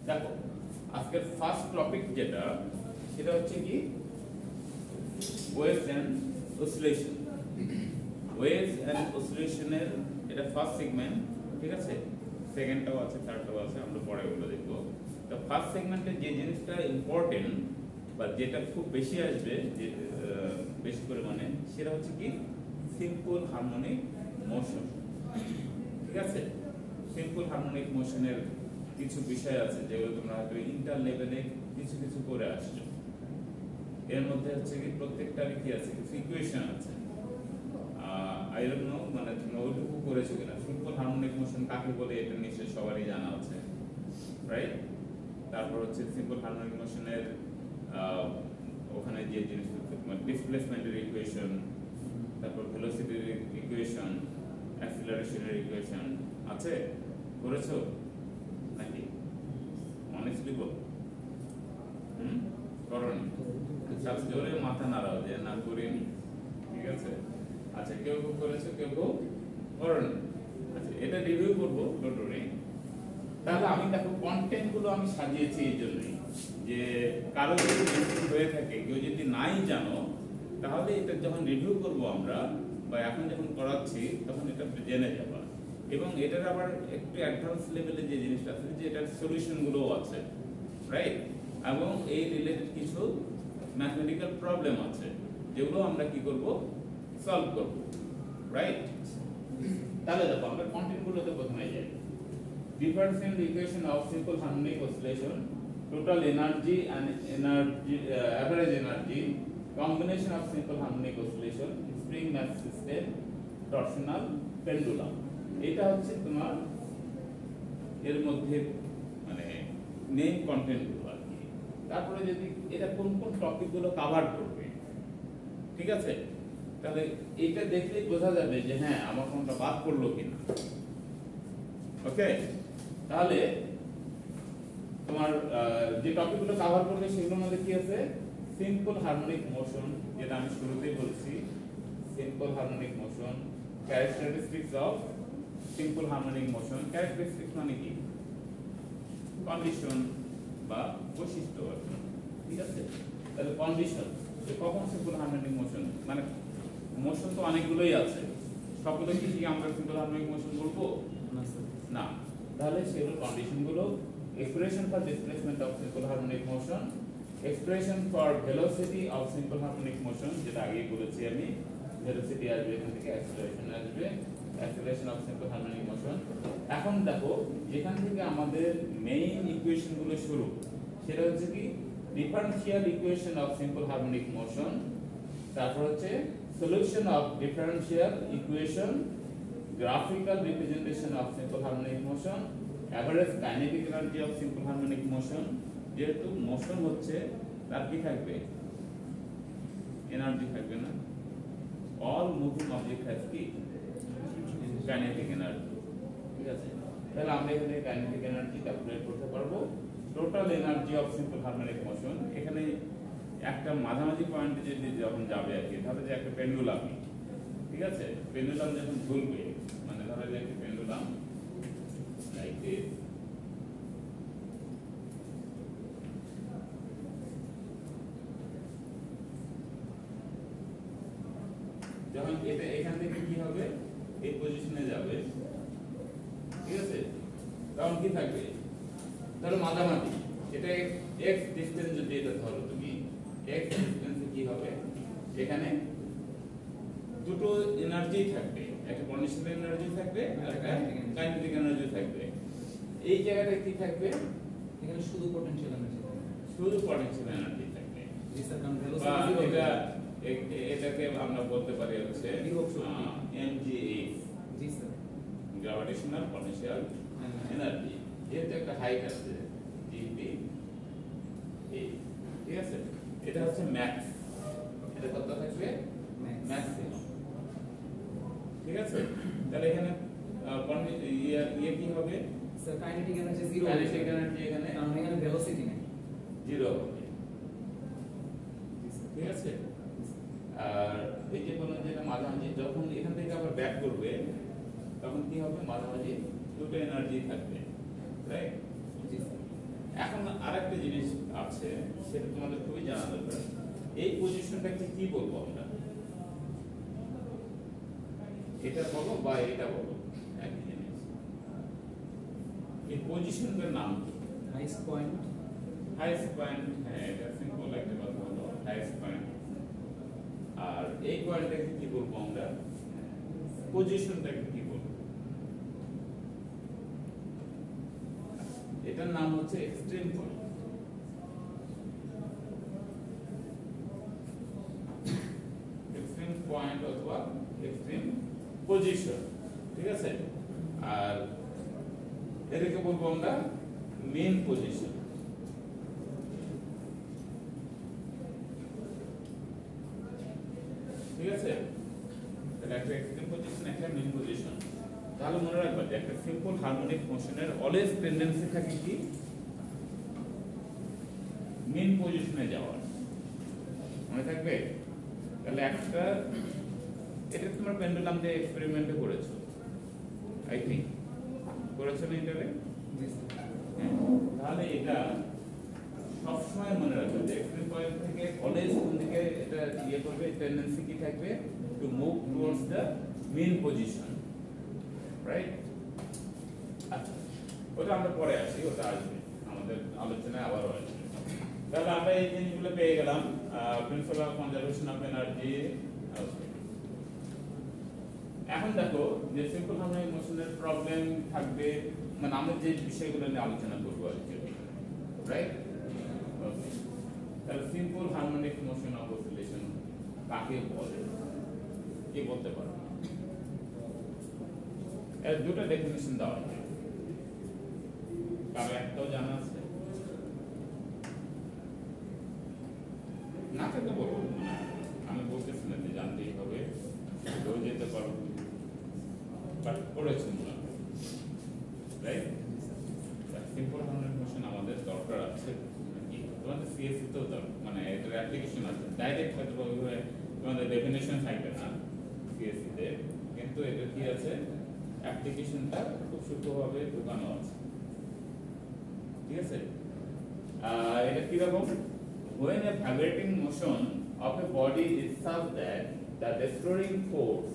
দেখো আজকের first topic যেটা সেটা হচ্ছে কি waves and oscillation. Waves and অসিলেশনের এটা ফার্স্ট সেগমেন্ট, ঠিক আছে? সেকেন্ডটাও আছে, থার্ডটাও আছে, আমরা পরে ওগুলো দেখব। তো ফার্স্ট সেগমেন্টে যে জিনিসটা ইম্পর্টেন্ট বা যেটা খুব বেশি আসবে, যে বেশি পরিমাণে, সেটা হচ্ছে কি সিম্পল হারমোনিক মোশন। ঠিক আছে? সিম্পল হারমোনিক মোশনের কিছু বিষয় আছে যেগুলো তোমরা হয়তো ইন্টার লেভেলে কিছু কিছু করে আসছো। এর মধ্যে হচ্ছে কি প্রত্যেকটার কি আছে, কিছু ইকুয়েশন আছে। আই ডোন্ট নো মানে তোমরা ওইটুকু করেছো কিনা। সিম্পল হারমোনিক মোশন কাকে বলে এটা নিশ্চয়ই সবারই জানা আছে, রাইট? তারপর হচ্ছে সিম্পল হারমোনিক মোশনের ওখানে যে জিনিস ডিসপ্লেসমেন্টের ইকুয়েশন, তারপর ভেলোসিটির ইকুয়েশন, অ্যাক্সিলারেশনের ইকুয়েশন আছে, করেছো নাকি? অনেস্টলি বল। করনি? আচ্ছা জোরে মাথা নাড়াও যে না করিনি, ঠিক আছে? আচ্ছা কেউ কেউ করেছো, কেউ কেউ করনি। আচ্ছা এটা রিভিউ করবো টোটালি। তাহলে আমি দেখো কন্টেন্ট গুলো আমি সাজিয়েছি এই জন্যই যে কারো যদি হয়ে থাকে, কেউ যদি নাই জানো, তাহলে এটা যখন রিভিউ করব আমরা বা এখন যখন করাচ্ছি তখন এটা জেনে যাবা। এবং এটার আবার একটু অ্যাডভান্স লেভেলে যে জিনিসটা আছে যে এটার সলিউশন গুলো আছে, রাইট? এবং এই রিলেটেড কিছু ম্যাথমেটিক্যাল প্রবলেম আছে যেগুলো আমরা কি করব, সলভ করব, রাইট? তাহলে দেখো আমরা কন্টেন্ট গুলোতে প্রথমে যাই। Differential equation of simple harmonic oscillation, total energy and average energy, combination of simple harmonic oscillation, spring mass system, torsional pendulum. এটা হচ্ছে তোমার এর মধ্যে মানে মেইন কন্টেন্ট গুলো আর কি। তারপরে যদি এটা কোন কোন টপিক গুলো কভার করবে, ঠিক আছে? তাহলে এটা দেখলেই বোঝা যাবে যে হ্যাঁ আমার কোনটা বাদ পড়লো কিনা। ওকে, তাহলে তোমার যে টপিকগুলো কভার করবে সেগুলোর মধ্যে কি আছে? সিম্পল হারমোনিক মোশন, যেটা আমি শুরুতেই বলছি, simple harmonic motion, characteristics of simple harmonic motion. Characteristics মানে কি? কন্ডিশন বা বৈশিষ্ট্য, ঠিক আছে? তাহলে কন্ডিশন যে কখন সিম্পল হারমোনিক মোশন, মানে মোশন তো অনেকগুলোই আছে, সবগুলো কি আমরা সিম্পল হারমোনিক মোশন বলবো না। তাহলে সেগুলো কন্ডিশন গুলো, expression for displacement of simple harmonic motion, expression for velocity of simple harmonic motion, যেটা আগে বলেছি আমি, ভেলোসিটি আসবে এখান থেকে, অ্যাক্সিলারেশন আসবে, acceleration of simple harmonic motion. এখন দেখো যেখান থেকে আমাদের মেইন ইকুয়েশন গুলো শুরু, সেটা হচ্ছে কি differential equation of simple harmonic motion, তারপর হচ্ছে solution of differential equation, graphical representation of simple harmonic motion, average kinetic energy of simple harmonic motion। যেহেতু মোশন হচ্ছে তার কি থাকবে? এনার্জি থাকবে না? all moving object has কি kinetic energy, ঠিক আছে? তাহলে আমরা এখানে kinetic energy ক্যালকুলেট করতে পারবো। Total energy of simple harmonic motion, এখানে একটা মাঝামাঝি পয়েন্টে যদি যখন যাবে আর কি, তাহলে যে একটা পেন্ডুলাম, ঠিক আছে? পেন্ডুলাম যখন ঘুরবে, মানে ধরো যে একটা পেন্ডুলাম লাইক দিস, যখন এটা এখান থেকে কি হবে, এই পজিশনে যাবে, ঠিক আছে? তখন কি থাকবে? ধরো মাঝামাঝি, এটা x ডিসটেন্স যদি এটা ধরো তুমি, x ডিসটেন্সে কি হবে? এখানে দুটো এনার্জি থাকবে, একটা পটেনশিয়াল এনার্জি থাকবে আর একটা কাইনেটিক এনার্জি থাকবে। এই জায়গাটায় কি থাকবে? এখানে শুধু পটেনশিয়াল এনার্জি থাকবে, শুধু পটেনশিয়াল এনার্জি থাকবে। জি স্যার, কারণ বা ভেলোসিটি এটাকে আমরা বলতে পারি হচ্ছে mgh, জি স্যার, গ্র্যাভিটেশনাল পটেনশিয়াল এনার্জি। যেহেতু একটা হাইট আছে gp, ঠিক আছে? এটা হচ্ছে ম্যাক্স, এটা কত থাকবে? ম্যাক্সিমাম, ঠিক আছে? তাহলে এখানে ইয়ে কি হবে? Sir kinetic energy zero, kinetic energy এখানে কারণ এখানে ভেলোসিটি নেই, জিরো হবে, ঠিক আছে? আর এই যে বললাম যে মাঝামাঝি যখন এখান থেকে আবার ব্যাক করবে তখন কি হবে? মাঝামাঝি দুটো এনার্জি থাকবে, রাইট? একটা জিনিস আছে সেটা তোমাদের খুবই জানা দরকার। এই পজিশনটাকে কি বলবো আমরা? এটা বলো বা এটা বলো, একই জিনিস। এই পজিশনের নাম কি? Highest point. হাইস্ট পয়েন্ট, হ্যাঁ এটা সিম্পল একটা কথা হলো হাইস্ট পয়েন্ট। আর এই পয়েন্টটাকে কি বলবো আমরা? পজিশনটাকে কি বলবো? এটার নাম হচ্ছে এক্সট্রিম পয়েন্ট। এক্সট্রিম পয়েন্ট অথবা এক্সট্রিম পজিশন, ঠিক আছে? আর এটাকে বলবো আমরা মেইন পজিশন। ঠিক আছে? তাহলে একটা এক্সট্রিম পজিশন, একটা মেইন পজিশন। তাহলে মনে রাখবা যে একটা সিম্পল হারমোনিক মোশনের অলওয়েজ টেন্ডেন্সি থাকে কি মেইন পজিশনে যাওয়ার, মনে থাকবে? তাহলে একটা, এটা তোমরা পেন্ডুলাম দিয়ে এক্সপেরিমেন্টে করেছো, আই থিংক করেছো না এটারে? তাহলে এটা সবসময় মনে রাখবে যে এক্সট্রিম পয়েন্ট থেকে অলওয়েজ কোন দিকে এটা ইয়ে করবে, টেন্ডেন্সি কি থাকবে to move towards the main position, right? আচ্ছা, ওটা আমরা পরে আসি, ওটা আসবে আমাদের আলোচনায়, আবারও আসবে। তাহলে আমরা এই জিনিসগুলো পেয়ে গেলাম, principal of conservation of energy. এখন দেখো যে সিম্পল হারমোনিক মোশনের প্রবলেম থাকবে, মানে আমরা যে বিষয়গুলো নিয়ে আলোচনা করবো আর কি, রাইট? ওকে, তাহলে simple harmonic motion of oscillation কাকে বলে, কে বলতে পারবে? এর দুটো ডেফিনিশন দেওয়া আছে, কারো একটাও জানা আছে? না থাকলে বলবো, আমি বলতেছি না যে জানতেই হবে, কেউ যেতে পারবো, বাট পড়েছেন না, রাইট? সিম্পল হারমোনিক মোশন আমাদের দরকার আছে কি? তোমাদের সিএসসি তো মানে এটার অ্যাপ্লিকেশন আছে, ডাইরেক্ট হয়তো ওইভাবে তোমাদের ডেফিনেশন থাকবে না সিএসসি তে, কিন্তু এটা কি আছে, অ্যাপ্লিকেশনটা খুব সূক্ষ্মভাবে ঢোকানো আছে, ঠিক আছে? এটা কি রকম? When a vibrating motion of a body is such that the destroying force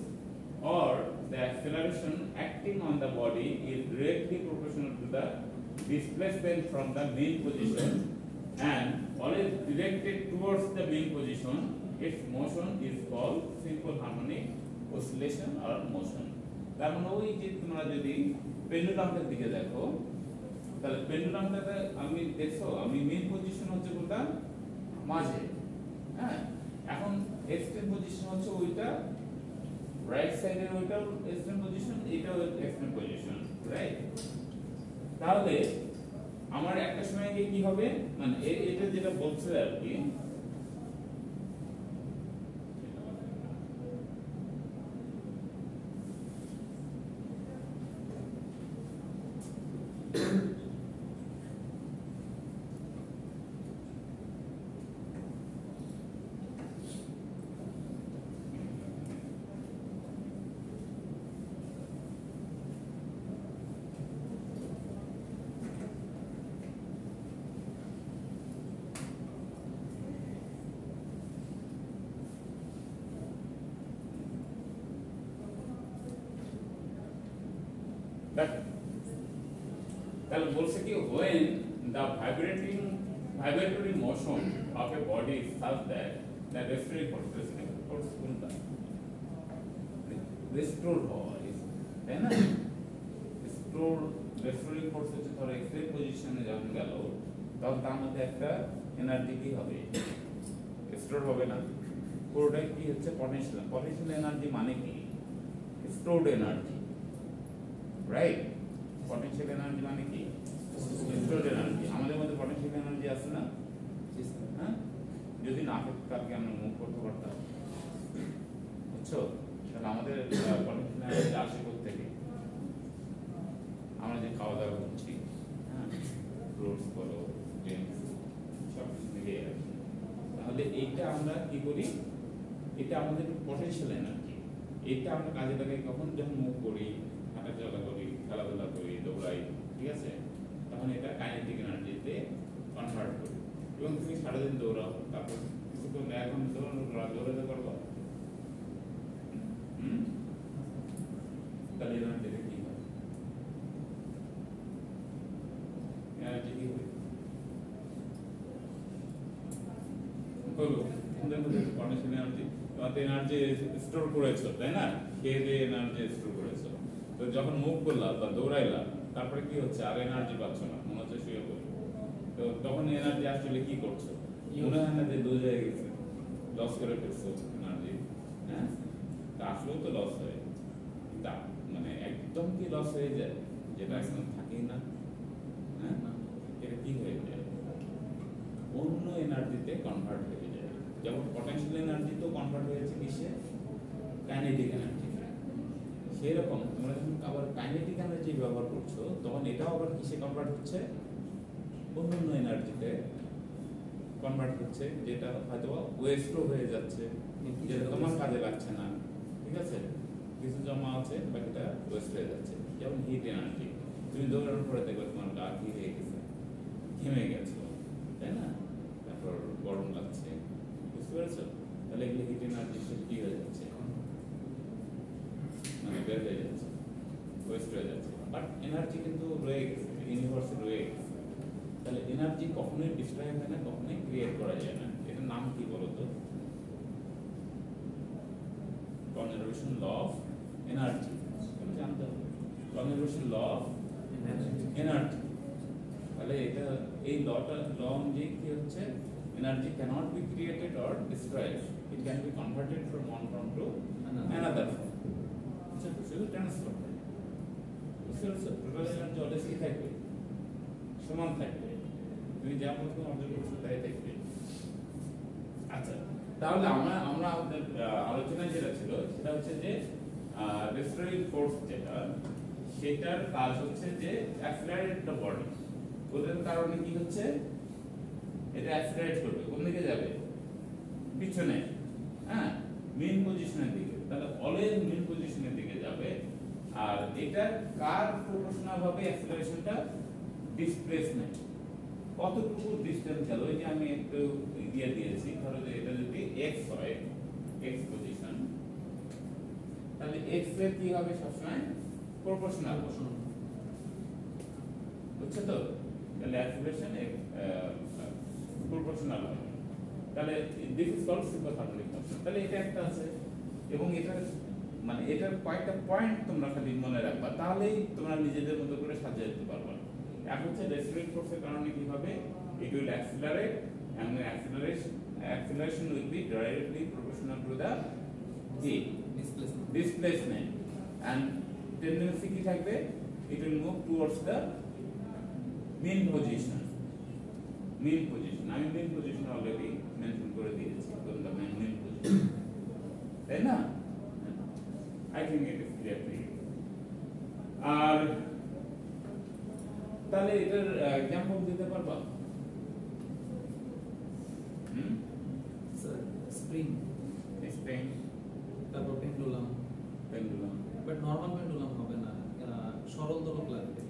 or the acceleration acting on the body is directly proportional to the displacement from the main position and always directed towards the main position, its motion is called simple harmonic oscillation or motion. তার মানে ওই যে তোমরা যদি পেন্ডুলামটার দিকে দেখো, তাহলে পেন্ডুলামটাতে আমি দেখছো, আমি মেইন পজিশন হচ্ছে কোনটা? মাঝে, হ্যাঁ? এখন এক্সট্রিম পজিশন হচ্ছে ওইটা, রাইট সাইডের ওইটাও এক্সট্রিম পজিশন, এটাও এক্সট্রিম পজিশন, রাইট? তাহলে আমার একটা সময় গিয়ে কি হবে, মানে এটা যেটা বলছে আর কি, তাহলে বলছে কি, when the vibratory motion of a body is such that the restoring force কোনটা রেস্টোর হয়, তাই না? রেস্টোরিং ফোর্স হচ্ছে ধরো এক্সট্রিম পজিশনে যখন গেল, তখন তার মধ্যে একটা এনার্জি কি হবে, স্টোর হবে না? পুরোটাই কি হচ্ছে পটেনশিয়াল। পটেনশিয়াল এনার্জি মানে কি? Stored energy, right? Potential energy মানে কি? Stored energy. আমাদের মধ্যে পটেনশিয়াল এনার্জি আছে না? হ্যাঁ, যদি না থাকতো কালকে আমরা মুভ করতে পারতাম, বুঝছো? তাহলে আমাদের পটেনশিয়াল এনার্জি আসে কোত্থেকে? আমরা যে খাওয়া দাওয়া করছি, হ্যাঁ, ফ্রুটস বলো, ড্রিঙ্কস, সব কিছু মিলিয়ে রাখি। তাহলে এইটা আমরা কি করি, এটা আমাদের পটেনশিয়াল এনার্জি। এটা আমরা কাজে লাগাই কখন? যখন মুভ করি, হাঁটাচলা করি, খেলাধুলা করি, দৌড়াই, ঠিক আছে? তখন এটা কাইনেটিক এনার্জিতে কনভার্ট সারাদিন দৌড়াও, তারপর কিছুক্ষণ এখন দৌড়াতে পারবা? তাহলে এনার্জিটা কি হয়? এনার্জি কি হবে? বলো, তোমাদের মধ্যে কন্ডিশন এনার্জি, তোমার এনার্জি স্টোর করেছো, তাই না? খেয়ে দিয়ে এনার্জি স্টোর করেছো। তো যখন মুভ করলা বা দৌড়াইলা, তারপরে কি হচ্ছে? আর এনার্জি পাচ্ছ না, মনে হচ্ছে শুয়ে পড়ে। তো তখন এনার্জি আসলে কি করছো? মনে হয় না যে লুজ হয়ে গেছে, লস করে ফেলছো এনার্জি? হ্যাঁ, তা আসলেও তো লস হয়। তা মানে একদম কি লস হয়ে যায়, যেটা একদম থাকেই না? হ্যাঁ, এটা কি হয়ে যায়? অন্য এনার্জিতে কনভার্ট হয়ে যায়। যেমন পটেনশিয়াল এনার্জি তো কনভার্ট হয়েছে কিসে? Kinetic energy. সেরকম তোমরা যখন আবার কাইনেটিক এনার্জি ব্যবহার করছো, তখন এটাও আবার কিসে কনভার্ট হচ্ছে? অন্য এনার্জিতে কনভার্ট হচ্ছে, যেটা হয়তো ওয়েস্টও হয়ে যাচ্ছে, যেটা তোমার কাজে লাগছে না। ঠিক আছে, কিছু জমা আছে, বাকিটা ওয়েস্ট হয়ে যাচ্ছে। যেমন হিট এনার্জি, তুমি দৌড়ানোর পরে দেখবে তোমার গা কি হয়ে গেছে, ঘেমে গেছো, তাই না? তারপর গরম লাগছে, বুঝতে পেরেছো? তাহলে এগুলো হিট এনার্জি কি হয়ে যাচ্ছে, মানে বের হয়ে যাচ্ছে, ওয়েস্ট হয়ে যাচ্ছে। বাট এনার্জি কিন্তু রয়ে গেছে, ইউনিভার্সে রয়ে গেছে। তাহলে এনার্জি কখনোই ডিস্ট্রয় হয় না, কখনোই ক্রিয়েট করা যায় না। এটার নাম কি বলতো? Conservation law of energy. তুমি জানতে হবে কনজারভেশন ল অফ এনার্জি। তাহলে এটা এই ল অনুযায়ী কি হচ্ছে? Energy cannot be created or destroyed, it can be converted from one form to another form. আচ্ছা, শুধু ট্রান্সফার হয়। বুঝতে পারছো? টোটাল এনার্জি অলওয়েজ কি থাকবে? সমান থাকবে। তুমি যা বলছো অবজার্ভ করছো তাই থাকবে। আচ্ছা, তাহলে আমরা আমাদের আলোচনায় যেটা ছিল সেটা হচ্ছে যে রেস্টোরিং ফোর্স যেটা, সেটার কাজ হচ্ছে যে অ্যাক্সিলারেট দ্য বডি। ওদের কারণে কি হচ্ছে? এটা অ্যাক্সিলারেট করবে, কোন দিকে যাবে? পিছনে, হ্যাঁ, মেইন পজিশনের দিকে। তাহলে অলওয়েজ মেইন পজিশনের দিকে যাবে। আর এটা কার প্রপোর্শনাল ভাবে অ্যাক্সিলারেশনটা ডিসপ্লেসমেন্ট, কতটুকু ডিসটেন্স গেল। এই যে আমি একটু দিয়ে দিয়েছি, ধরো যে এটা যদি x হয়, x পজিশন, তাহলে x এর কি হবে? সবসময় প্রপোর্শনাল। বুঝছো তো? তাহলে অ্যাক্সিলারেশন প্রপোর্শনাল হবে। তাহলে this is called super harmonic motion. তাহলে এটা একটা আছে, এবং এটা মানে এটার কয়েকটা পয়েন্ট তোমরা খালি মনে রাখবা, তাহলেই তোমরা নিজেদের মতো করে সাজিয়ে দিতে পারবা। এক হচ্ছে রেস্টোরিং ফোর্সের কারণে কি হবে? It will accelerate, and the acceleration will be directly proportional to the displacement, and tendency কি থাকবে? It will move towards the mean position. আমি mean position already mention করে দিয়েছি, the mean position, তাই না? I think it is clear to you. আর তাহলে এটার example দিতে পারবা? স্যার স্প্রিং, তারপর পেন্ডুলাম। বাট নরমাল পেন্ডুলাম হবে না, সরল দোলক লাগবে।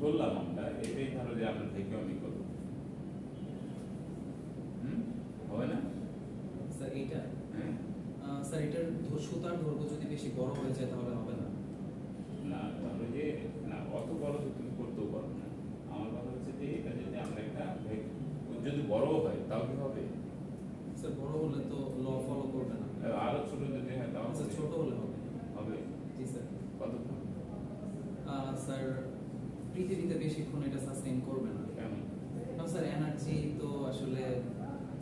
বললাম আমরা এটাই, ধরো যে আমরা ভ্যাকুয়ামই করব, হবে না স্যার এইটা? স্যার এটার সুতার দৈর্ঘ্য যদি বেশি বড় হয়ে যায় তাহলে হবে না। না, ধরো যে না, অত বড় তো তুমি করতেও পারো না। আমার কথা হচ্ছে যে এটা যদি আমরা একটা যদি বড় হয় তাও কি হবে? স্যার বড় হলে তো ল ফলো করবে না। আরো ছোট যদি হয় তাও স্যার ছোট হলে হবে। হবে? জি স্যার। কতক্ষণ? স্যার পৃথিবীতে বেশিক্ষণ এটা সাস্টেইন করবে না। কেন? না স্যার, এনার্জি তো আসলে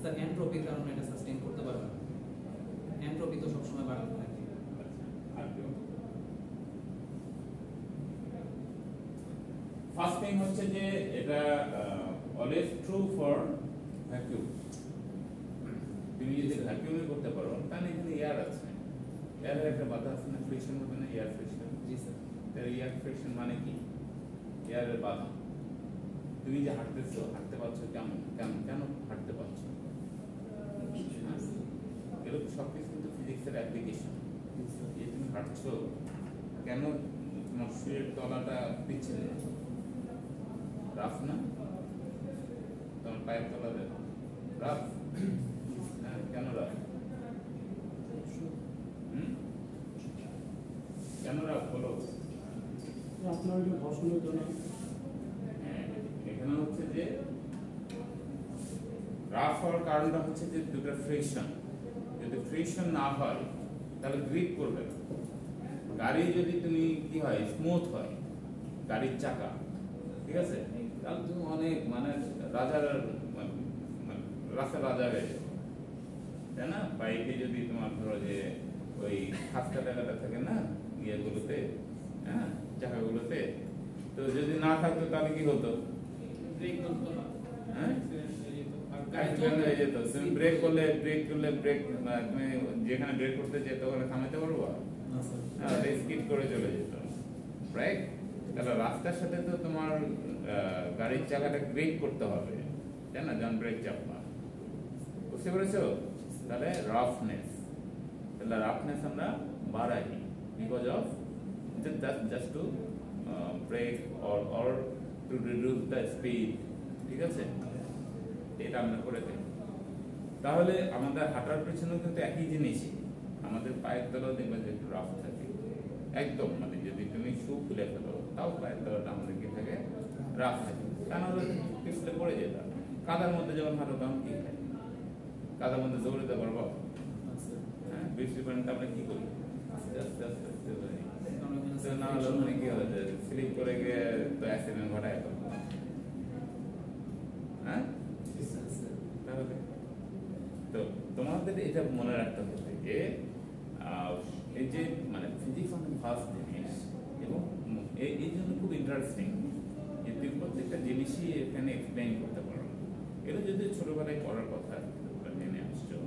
স্যার এনট্রপির কারণে এটা সাস্টেইন করতে পারবে না। এনট্রপি তো সবসময় বাড়তে থাকে। ফার্স্ট থিং হচ্ছে যে এটা অলওয়েজ ট্রু ফর ভ্যাকুয়াম। তুমি যদি ভ্যাকুয়ামে করতে পারো, তাহলে এখানে এয়ার আছে, এয়ারের একটা বাধা আছে না, ফ্রিকশন হবে না, এয়ার ফ্রিকশন। জি স্যার। তাহলে এয়ার ফ্রিকশন মানে কি? এয়ারের বাধা। তুমি যে হাঁটতেছো, হাঁটতে পারছো কেমন, কেন হাঁটতে পারছো? এগুলো সবকিছু কিন্তু ফিজিক্সের অ্যাপ্লিকেশন। যে তুমি হাঁটছো কেন, তোমার শুয়ের তলাটা পিছলে রাফ না, তোমার পায়ের তলা দেখো রাফ? হ্যাঁ, কেন রাফ? কেন রাফ বলো? আপনার এটা ঘর্ষণের জন্য হ্যাঁ, এখানে হচ্ছে যে রাফ হওয়ার কারণটা হচ্ছে যে দুটো ফ্রিকশন। যদি ফ্রিকশন না হয় তাহলে গ্রিপ করবে না। গাড়ি যদি তুমি কি হয় স্মুথ হয় গাড়ির চাকা, ঠিক আছে, তাহলে তুমি অনেক মানে রাজার রাস্তা রাজা হয়ে যাবে, তাই না? বাইকে যদি তোমার ধরো যে ওই খাস্তা টাকাটা থাকে না ইয়েগুলোতে, হ্যাঁ চাকাগুলোতে, তো যদি না থাকতো তাহলে কি হতো? হ্যাঁ, অ্যাক্সিডেন্ট হয়ে যেত। তুমি ব্রেক করলে তুমি যেখানে ব্রেক করতে যেত ওখানে থামাতে পারবো? স্কিড করে চলে যেত, রাইট? তাহলে রাস্তার সাথে তো তোমার গাড়ির চাকাটা ব্রেক করতে হবে, তাই না? যখন ব্রেক চাপবা, বুঝতে পেরেছো? তাহলে রাফনেস, তাহলে রাফনেস আমরা বাড়াই because of just to brake or to reduce the speed, ঠিক আছে? এটা আমরা করে দিই। তাহলে আমাদের হাঁটার পেছনেও কিন্তু একই জিনিসই, আমাদের পায়ের তলাও দেখবে যে একটু রাফ থাকে একদম, মানে যদি তুমি শু খুলে ফেলো তাও পায়ের তলাটা আমাদের কি থাকে? রাফ থাকে। কেন? পিছলে পড়ে যেতাম। কাদার মধ্যে যখন হাঁটো তখন কি হয়? কাদার মধ্যে দৌড়াতে পারবো? হ্যাঁ, বৃষ্টির পানিতে আমরা কি করি? আস্তে আস্তে আস্তে আস্তে যাই। তো না হলে ওখানে কি হয় যে স্লিপ করে গিয়ে তো অ্যাক্সিডেন্ট ঘটায় ফেলবো। হ্যাঁ, তাহলে তো তোমাদের এটা মনে রাখতে হবে যে এই যে মানে ফিজিক্স অনেক ফাস্ট জিনিস, এবং এই জন্য খুব ইন্টারেস্টিং যে তুমি প্রত্যেকটা জিনিসই এখানে এক্সপ্লেইন করতে পারো। এটা যদি ছোটবেলায় পড়ার কথা জেনে আসছো,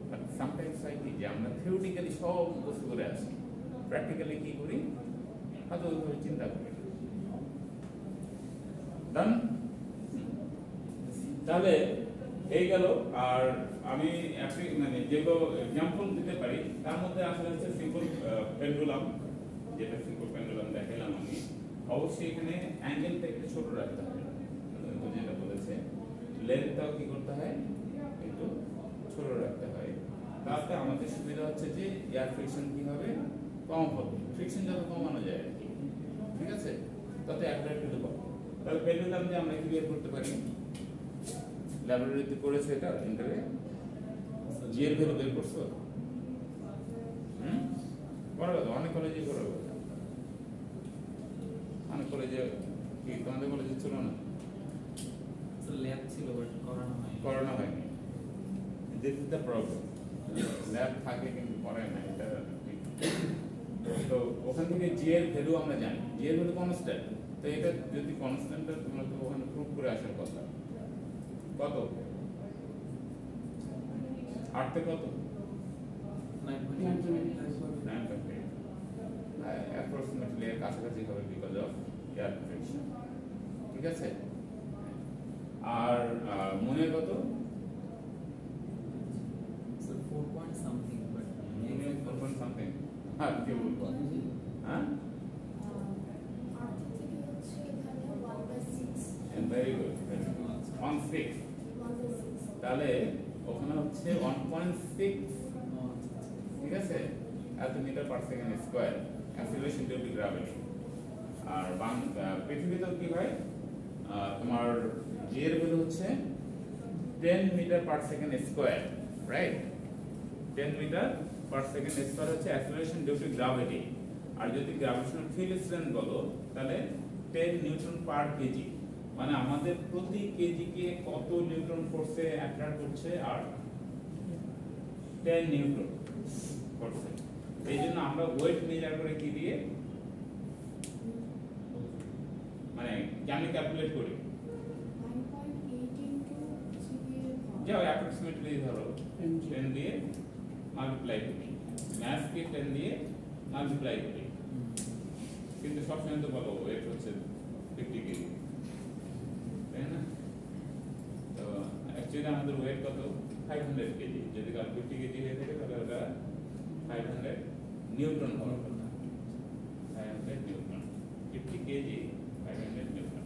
বাট সামটাইমস হয় কি যে আমরা থিওরিটিক্যালি সব মুখস্থ করে আসি, প্র্যাকটিক্যালি কি করি হয়তো ওইভাবে চিন্তা করি। ডান? তাহলে এই গেল। আর আমি মানে যেগুলো এক্সাম্পল দিতে পারি তার মধ্যে আসলে হচ্ছে সিম্পল পেন্ডুলাম, যেটা সিম্পল পেন্ডুলাম দেখালাম আমি। অবশ্যই এখানে অ্যাঙ্গেলটা একটু ছোট রাখতে হবে, যেটা বলেছে লেন্থটাও কি করতে হয় একটু ছোট রাখতে হয়। তাতে আমাদের সুবিধা হচ্ছে যে এয়ার ফ্রিকশন কি হবে? কম হবে। ফ্রিকশন যত কমানো যায় আর কি, ঠিক আছে, তত অ্যাট্রাক্টিভ হবে। তাহলে পেন্ডুলাম যে আমরা কি বের করতে পারি? ল্যাবরেটরিতে করেছে এটা ইন্টারে জি এর ভ্যালু বের করছো? করা গেল, অনেক কলেজে করা গেল, অনেক কলেজে। কি তোমাদের কলেজে ছিল না? ল্যাব ছিল বাট করানো হয়নি। This is the problem. Lab থাকে কিন্তু করায় না, এটা ঠিক। তো ওখান থেকে জি এর ভ্যালু আমরা জানি, জি এর ভ্যালু কনস্ট্যান্ট। তো এটা যদি কনস্ট্যান্টটা তোমরা তো ওখানে প্রুভ করে আসার কথা। কত? 8 থেকে কত? 9.8 অ্যাপ্রক্সিমেটলি এর কাছাকাছি হবে বিকজ অফ এয়ার ফ্রিকশন, ঠিক আছে? আর মনে কত? 4 point something but মনে 4 সামথিং। হ্যাঁ, কি বলবো? হ্যাঁ, ভেরি গুড, 1/6। তাহলে ওখানে হচ্ছে 1.6, ঠিক আছে, এত metre per second square acceleration due to gravity. আর পৃথিবীতে কি হয় তোমার জি এর ভ্যালু হচ্ছে 10 metre per second square, right? 10 metre per second square হচ্ছে অ্যাক্সিলারেশন ডিউ টু গ্র্যাভিটি। আর যদি গ্র্যাভিটেশনাল ফিল্ড স্ট্রেংথ বলো তাহলে 10 নিউটন পার কেজি, মানে আমাদের প্রতি কেজিকে কত নিউটন ফোর্সে অ্যাট্রাক্ট করছে? আর 10 নিউটন ফোর্সে। এই জন্য আমরা ওয়েট মেজার করে কি দিয়ে, মানে কেমন ক্যালকুলেট করি? যাও অ্যাপ্রক্সিমেটলি ধরো 10 দিয়ে মাল্টিপ্লাই করি, ম্যাথকে 10 দিয়ে মাল্টিপ্লাই করি, কিন্তু সবসময় তো বলো ওয়েট হচ্ছে 50 কেজি, তাই না? তো অ্যাকচুয়ালি আমাদের ওয়েট কত? 500 কেজি। যদি কাল 50 কেজি হয়ে থাকে তাহলে ওটা 500 নিউটন হওয়ার কথা। 500 নিউটন, 50 কেজি 500 নিউটন।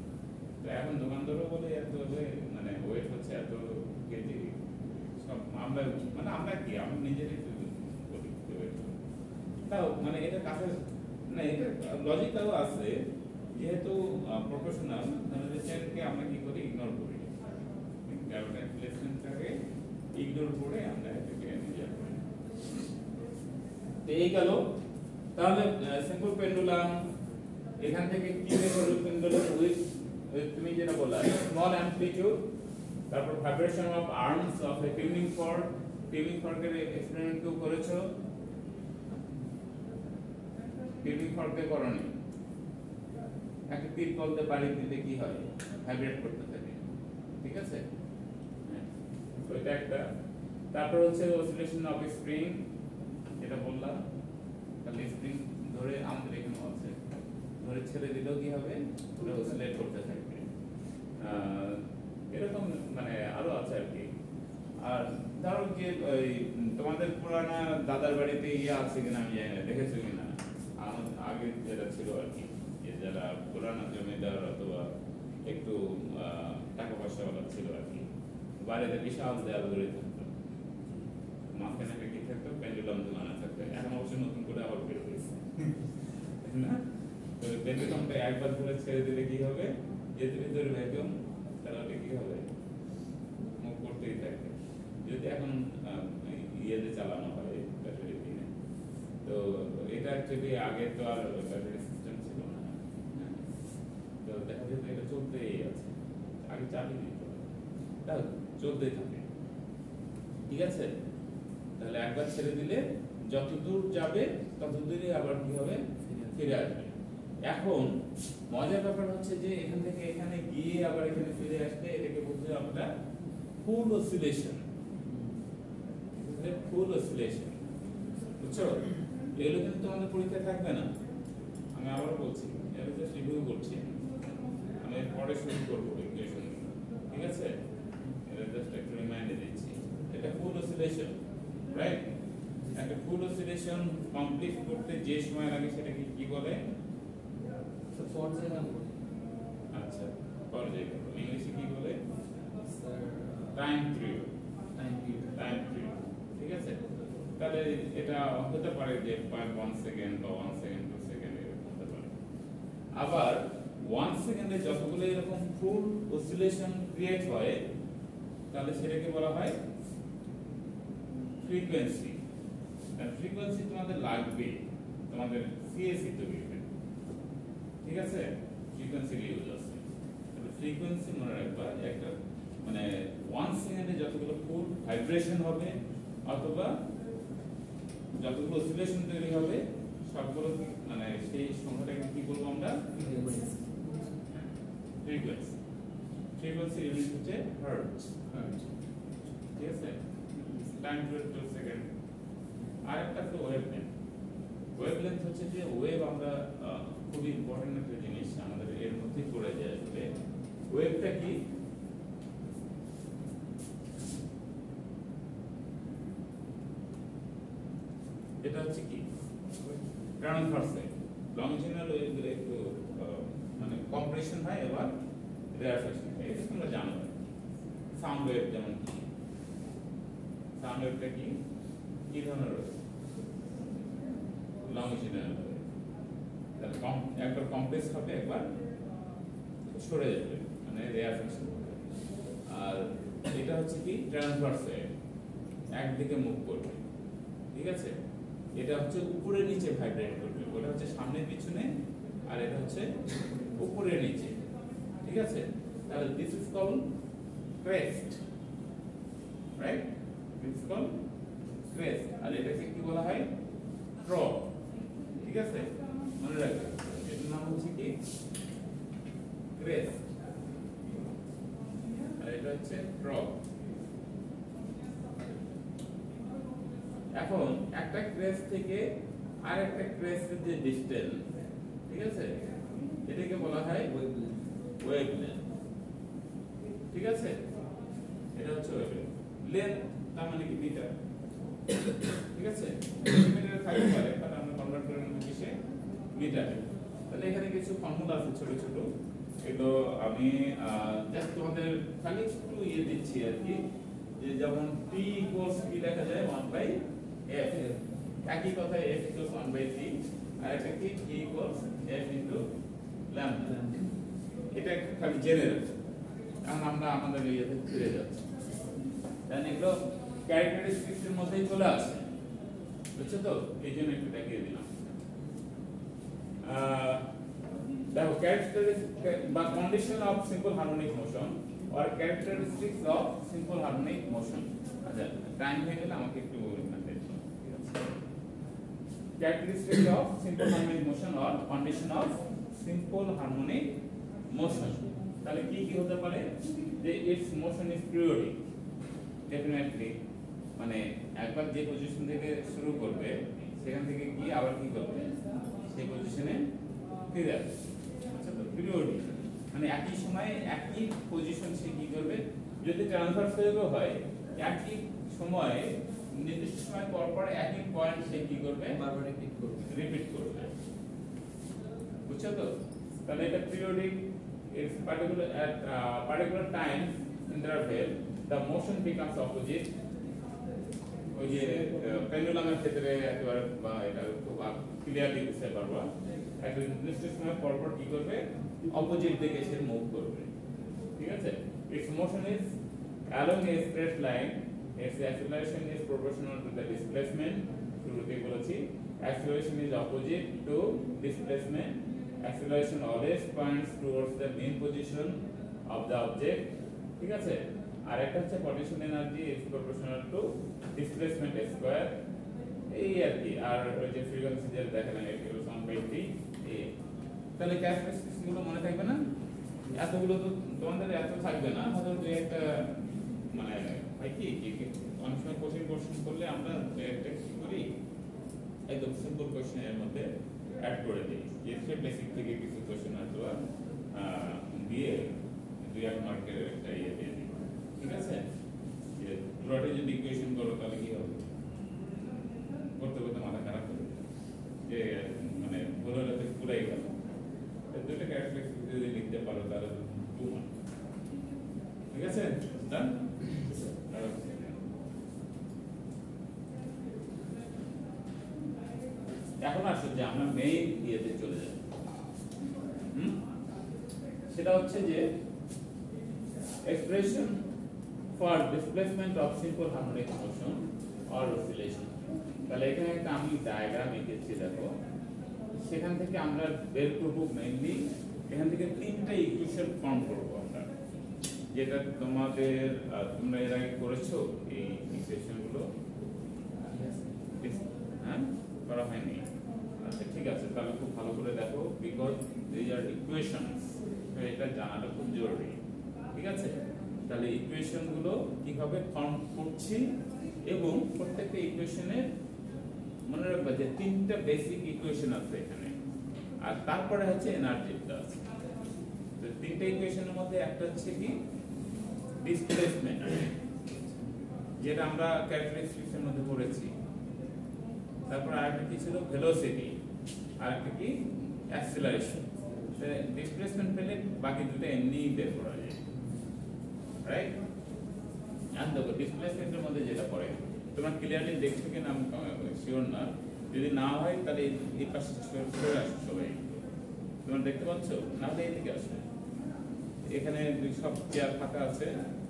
তো এখন দোকানদারও বলে এত মানে ওয়েট হচ্ছে এত কেজি, আমরা মানে আমরা কি আমরা নিজেরাই করি তাও মানে এটা কাছে না এটা লজিকটাও আছে যেহেতু প্রফেশনাল তাহলে সেটাকে আমরা কি করি ইগনোর করি ক্যালকুলেশনটাকে ইগনোর করে আমরা এটাকে নিজে করি তো এই গেল তাহলে সিম্পল পেন্ডুলাম এখান থেকে কি বের করব পেন্ডুলাম উইথ তুমি যেটা বললা স্মল অ্যামপ্লিটিউড তারপর vibration of arms of a tuning ফর্কের এক্সপেরিমেন্ট কেউ করেছো টিউনিং ফর্কে করনি একটা তীর কলতে বাড়ি দিলে কি হয় ভাইব্রেট করতে থাকে ঠিক আছে তো এটা একটা তারপর হচ্ছে অসিলেশন অফ স্প্রিং এটা বললাম তাহলে স্প্রিং ধরে আমাদের এখানে আছে ধরে ছেড়ে দিলেও কি হবে পুরো অসিলেট করতে থাকবে এরকম মানে আরো আছে আর কি আর ধরো যে ওই তোমাদের পুরানা দাদার বাড়িতে ইয়ে আছে কিনা আমি জানি না দেখেছো কিনা আমাদের আগে যেটা ছিল আর কি যে যারা পুরানা জমিদার অথবা একটু টাকা পয়সাওয়ালা ছিল আর কি বাড়িতে বিশাল দেয়াল গড়ে থাকতো মাঝখানে একটা কি থাকতো পেন্ডুলাম ঝুলানো থাকতো এখন অবশ্য নতুন করে আবার বের হয়েছে না তো পেন্ডুলামটা একবার ধরে ছেড়ে দিলে কি হবে যেতে ভিতরে ভ্যাকুয়াম তাহলে কি হবে মুভ করতেই থাকবে যদি এখন ইয়েতে চালানো হয় ব্যাটারি দিয়ে তো এটা অ্যাকচুয়ালি আগে তো আর ব্যাটারি সিস্টেম ছিল না তো দেখা যেত এটা চলতেই আছে আগে চালিয়ে দিত তাও চলতেই থাকে ঠিক আছে তাহলে একবার ছেড়ে দিলে যত দূর যাবে তত দূরে আবার কি হবে ফিরে আসবে এখন মজার ব্যাপার হচ্ছে যে এখান থেকে এখানে গিয়ে আবার এখানে ফিরে আসলে এটাকে বলতে আমরা ফুল অসিলেশন ফুল অসিলেশন বুঝছো এগুলো কিন্তু তোমাদের পরীক্ষায় থাকবে না আমি আবার বলছি এটা জাস্ট রিভিউ করছি আমি পরে শুরু করবো ইকুয়েশন ঠিক আছে এটা জাস্ট একটু রিমাইন্ডে দিচ্ছি এটা ফুল অসিলেশন রাইট একটা ফুল অসিলেশন কমপ্লিট করতে যে সময় লাগে সেটাকে কি বলে পর্যায়ক্রম আচ্ছা পর্যায়ক্রম ইংলিশে কি বলে sir time period time period ঠিক আছে তাহলে এটা হতে পারে যে 1 সেকেন্ড বা 1 সেকেন্ড 2 সেকেন্ড এরকম হতে পারে আবার 1 সেকেন্ডে যতগুলো এরকম ফুল অসিলেশন ক্রিয়েট হয় তাহলে সেটাকে বলা হয় ফ্রিকোয়েন্সি আর ফ্রিকোয়েন্সি তোমাদের লাগবে তোমাদের সিএসি তৈরি ঠিক আছে ফ্রিকোয়েন্সি ইউজ আছে তাহলে ফ্রিকোয়েন্সি মনে রাখবা একটা মানে 1 সেকেন্ডে যতগুলো ফুল ভাইব্রেশন হবে অথবা যতগুলো অসিলেশন তৈরি হবে সবগুলো মানে সেই সংখ্যাটাকে কি বলবো আমরা ফ্রিকোয়েন্সি ফ্রিকোয়েন্সি ইউনিট হচ্ছে হার্টজ ঠিক আছে টাইম টু সেকেন্ড আরেকটা হচ্ছে ওয়েভলেন্থ ওয়েভলেন্থ হচ্ছে যে ওয়েভ আমরা খুবই ইম্পর্টেন্ট একটা জিনিস আমাদের এর মধ্যে পড়ে যায় আসলে ওয়েভটা কি এটা হচ্ছে কি ট্রান্সভার্সাল লংজিনাল ওয়েভগুলো একটু মানে কম্প্রেশন হয় এবার রিফ্রাকশন হয় এটা তোমরা জানো সাউন্ড ওয়েভ যেমন কি সাউন্ড ওয়েভটা কি কি ধরনের লংজিনাল তাহলে একবার কমপ্রেস হবে একবার সরে যাবে মানে রিফ্রাকশন হবে আর এটা হচ্ছে কি ট্রান্সভার্স ওয়েভ একদিকে মুভ করবে ঠিক আছে এটা হচ্ছে উপরে নিচে ভাইব্রেট করবে ওটা হচ্ছে সামনে পিছনে আর এটা হচ্ছে উপরে নিচে ঠিক আছে তাহলে this is called crest right this is called crest আর এটাকে কি বলা হয় ট্রপ ঠিক আছে মনে রাখবে এর নাম হচ্ছে কি ক্রেস্ট আর এটা হচ্ছে ট্রপ এখন একটা ক্রেস্ট থেকে আরেকটা ক্রেস্টের যে ডিসটেন্স ঠিক আছে এটাকে বলা হয় ওয়েভলেন্থ ঠিক আছে এটা হচ্ছে ওয়েভলেন্থ লেন্থ তার মানে কি মিটার ঠিক আছে মিটারে থাকতে পারে তাহলে আমরা কনভার্ট করে নেব কিসে মিটারে তাহলে এখানে কিছু ফর্মুলা আছে ছোট ছোট এগুলো আমি জাস্ট তোমাদের খালি একটু ইয়ে দিচ্ছি আর কি যে যেমন t ইকুয়ালস কি লেখা যায় 1/f, একই কথা f ইকুয়ালস 1/t, আর একটা কি t equals f into lambda. এটা খালি জেনে রাখো, কারণ আমরা আমাদের ইয়েতে ফিরে যাচ্ছি। দেন এগুলো ক্যারেক্টারিস্টিক্স এর মধ্যেই চলে আসে, বুঝছো তো? এই জন্য একটু দেখিয়ে দিলাম। দেখো ক্যারেক্টারিস্টিক বা condition of simple harmonic motion or characteristics of simple harmonic motion। আচ্ছা টাইম হয়ে গেলে আমাকে একটু characteristics of simple harmonic motion or condition of simple harmonic motion, তাহলে কি কি হতে পারে? যে its motion is periodic, definitely, মানে একবার যে পজিশন থেকে শুরু করবে সেখান থেকে কি আবার কি করবে, সেই পজিশনে ফিরে আসবে। আচ্ছা তো পিরিয়ডিক মানে একই সময়ে একই পজিশন সে কি করবে, যদি ট্রান্সভার্স ওয়েভও হয় একই সময়ে নির্দিষ্ট সময় পর পর একই পয়েন্ট সে কি করবে, বারবার রিপিট করবে। বুঝছো তো? তাহলে এটা periodic, it's particular at particular time interval the motion becomes opposite। ওই যে পেন্ডুলামের ক্ষেত্রে একেবারে বা এটা খুব ক্লিয়ারলি বুঝতে পারবো, একটা নির্দিষ্ট সময় পর পর কি করবে, অপোজিট দিকে সে মুভ করবে। ঠিক আছে? its motion is along a straight line, its acceleration is proportional to the displacement। শুরুতে বলেছি acceleration is opposite to displacement, acceleration always points towards the mean position of the object। ঠিক আছে? আর একটা হচ্ছে potential energy is proportional to displacement square, এই আর কি। আর ওই যে ফ্রিকোয়েন্সি যে দেখালাম এটা 1/t। তাহলে ক্যারেক্টারিস্টিক্স গুলো মনে থাকবে না? এতগুলো তো তোমাদের এত থাকবে না, হয়তো যে একটা মানে হয় কি অনেক সময় কোশ্চেন করলে আমরা একটা কি করি, একদম সিম্পল কোশ্চেনের মধ্যে অ্যাড করে দিই, যে সে বেসিক থেকে কিছু কোশ্চেন আসবে দিয়ে 2-1 মার্কের একটা ইয়ে দিয়ে দিই। ঠিক আছে? যে পুরোটা যদি ইকুয়েশন করো তাহলে কি হবে, করতে করতে মাথা খারাপ হবে, যে মানে ভুল হলে তো পুরাই গেল। দুটো ক্যারেক্টারিস্টিক্স যদি লিখতে পারো তাহলে 2 মার্ক। ঠিক আছে? ডান। এখন আসো যে আমরা মেইন ইয়েতে চলে যাব। সেটা হচ্ছে যে expression for displacement of simple harmonic motion or oscillation। তাহলে এখানে একটা আমি ডায়াগ্রাম এঁকেছি, দেখো সেখান থেকে আমরা বের করব মেইনলি, এখান থেকে 3টা ইকুয়েশন ফর্ম করব আমরা, যেটা তোমাদের তোমরা এর আগে করেছো এই ইকুয়েশনগুলো। হ্যাঁ, করা হয়নি? আচ্ছা ঠিক আছে, তাহলে খুব ভালো করে দেখো, বিকজ দিস আর ইকুয়েশনস, এটা জানাটা খুব জরুরি। ঠিক আছে? তাহলে ইকুয়েশন গুলো কিভাবে ফর্ম করছি এবং প্রত্যেকটা ইকুয়েশনের মনে রাখবা যে 3টা বেসিক ইকুয়েশন আছে এখানে, আর তারপরে হচ্ছে এনার্জিটা আছে। তো 3টা ইকুয়েশনের মধ্যে একটা হচ্ছে কি ডিসপ্লেসমেন্ট, যেটা আমরা ক্যারেক্টারিস্টিক্স এর মধ্যে পড়েছি। তারপর আরেকটা কি ছিল ভেলোসিটি, আরেকটা কি অ্যাক্সিলারেশন। ডিসপ্লেসমেন্ট পেলে বাকি দুটো এমনিই বের করা যায়, রাইট? আর দেখো ডিসপ্লেসমেন্টের মধ্যে যেটা পড়ে তোমরা ক্লিয়ারলি দেখছো কিনা আমি শিওর না, যদি না হয় তাহলে এই পাশে সরে আসো সবাই, তোমরা দেখতে পাচ্ছ? না হলে এইদিকে আসো, এখানে সব চেয়ার ফাঁকা আছে,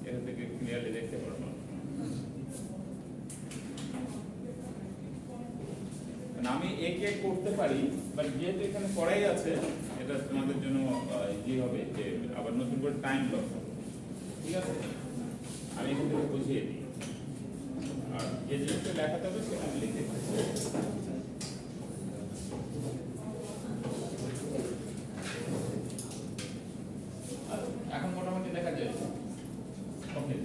এখান থেকে ক্লিয়ারলি দেখতে পারবো। আমি একে করতে পারি, বাট যেহেতু এখানে পড়াই আছে এটা তোমাদের জন্য ইজি হবে, যে আবার নতুন করে টাইম লস হবে। ঠিক আছে? আমি এখান থেকে বুঝিয়ে দিই, আর যে জিনিসটা দেখাতে হবে সেটা আমি লিখে দিই। এখন মোটামুটি দেখা যায়। ওকে,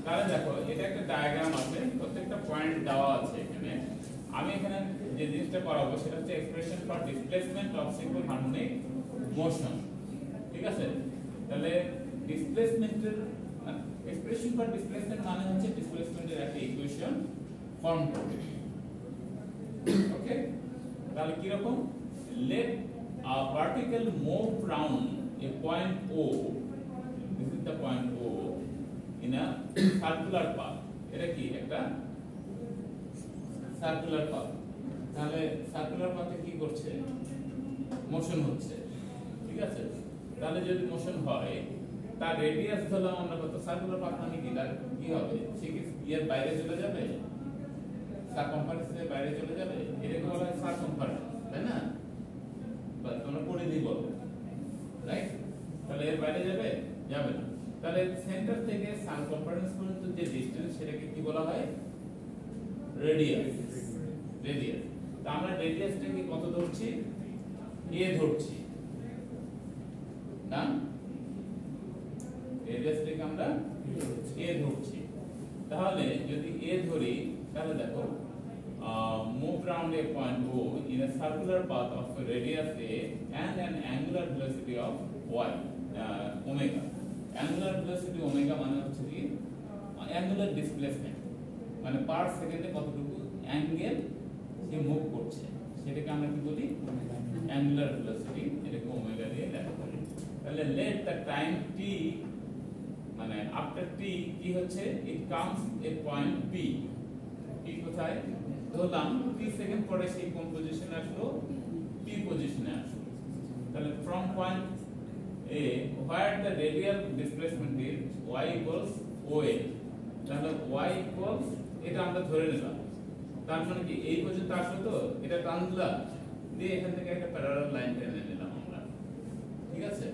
তাহলে দেখো এটা একটা ডায়াগ্রাম আছে, প্রত্যেকটা পয়েন্ট দেওয়া আছে এখানে। আমি এখানে যে জিনিসটা করাবো সেটা হচ্ছে expression for displacement of simple harmonic motion. ঠিক আছে? তাহলে ডিসপ্লেসমেন্টের এক্সপ্রেশন ফর ডিসপ্লেসমেন্ট মানে হচ্ছে ডিসপ্লেসমেন্টের একটা ইকুয়েশন ফর্ম করবে। ওকে, তাহলে কি রকম? Late a particle move round A point O, this is the point O, in a circular path, এটা কি একটা সার্কুলার পাথ। তাহলে সার্কুলার পাথে কি করছে, মোশন হচ্ছে, ঠিক আছে। তাহলে যদি মোশন হয়, তার রেডিয়াস ধরলাম আমরা কত, সার্কুলার পাথ মানে কি, তার কি হবে, সে কি এর বাইরে চলে যাবে, সারকমফারেন্সের বাইরে চলে যাবে, এটাকে বলা হয় সারকমফারেন্স, তাই না, বা তোমরা পরিধি বলো, রাইট। তাহলে এর বাইরে যাবে, যাবে না। তাহলে সেন্টার থেকে সারকমফারেন্স পর্যন্ত যে ডিসটেন্স, সেটাকে কি বলা হয়, রেডিয়াস। রেডিয়াস, তো আমরা রেডিয়াসটাকে কত ধরছি, a ধরছি না, রেডিয়াসটাকে আমরা a ধরছি। তাহলে যদি a ধরি, তাহলে দেখো move round a point O in a circular path of a radius a and an angular velocity of y omega. Angular velocity omega মানে হচ্ছে কি angular displacement, মানে পার সেকেন্ডে কতটুকু অ্যাঙ্গেল সে মুভ করছে, সেটাকে আমরা কি বলি, angular velocity, এটাকে ওমেগা দিয়ে লেখা হয়। তাহলে let the time t, মানে after t কি হচ্ছে, it comes a point p, p কোথায় ধরলাম, t সেকেন্ড পরে সেই কোন পজিশনে আসলো, p পজিশনে আসলো। তাহলে from point a where the radial displacement is y equals oa, তাহলে y equals, এটা আমরা ধরে নিলাম, তার মানে কি এই পর্যন্ত আসলো, তো এটা টান দিলাম, দিয়ে এখান থেকে একটা প্যারালাল লাইন টেনে নিলাম আমরা, ঠিক আছে,